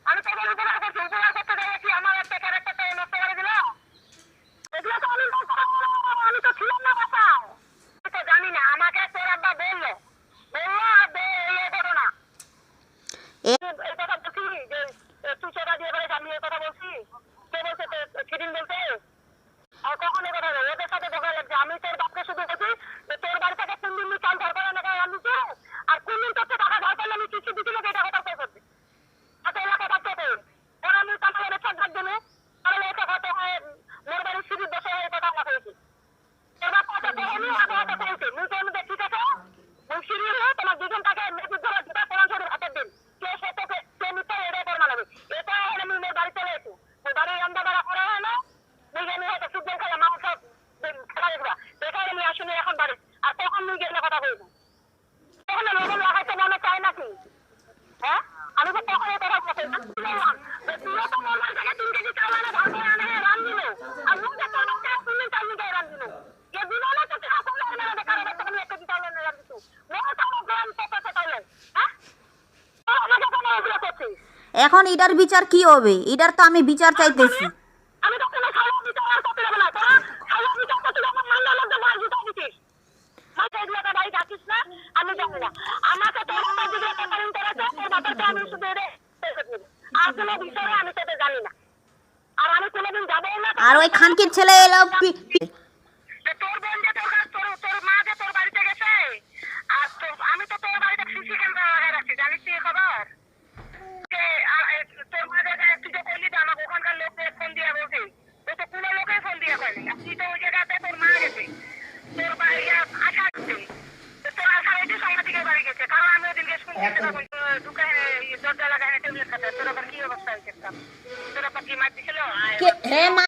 আমি তোমার উপকার করছি, উপকার করতে যাচ্ছি আমার একটা ক্যারেক্টারটা নষ্ট করে দিল। এখন এটার বিচার কি হবে? এটার তো আমি বিচার চাইতেছি। আমি তো কোনো ছায়া বিচার আর করতে দেব না। তোরা ছায়া বিচার করতে যখন মান্না লোককে মার জুতা দিছিস, মাঝে এগুলোকে বাড়ি ডাকিস না, আমি জানি না। আমাকে তোর বাবা যেগুলো প্রতারণ করেছে, তোর বাবাকে আমি শুধু আর কোনো বিষয়ে আমি তোদের জানি না। আর আমি কোনোদিন যাবও না। আর ওই খানকির ছেলে এলো তোর বোন যে তোর কাছে তোর মা যে তোর বাড়িতে গেছে, আর আমি তো তোর বাড়িতে সিসি ক্যামেরা লাগাই রাখছি, জানিস তুই খবর? যে তোর মা জায়গায় তুই যে কইলি যে আমাকে ওখানকার লোককে ফোন দিয়ে বলছে, তো তো কোনো লোকেই ফোন দিয়ে কয়নি। আর তুই তো ওই জায়গাতে তোর মা গেছে, তোর বাড়ি আশা গেছে, তোর আশা হয়েছে সাংবাদিকের বাড়ি গেছে। কারণ আমি ওদিনকে শুনছি ঢুকে দরজা লাগাই টেবিলের কাছে, তোর আবার কি অবস্থা হয়েছে? তোর আবার কি মার দিছিল? হে মা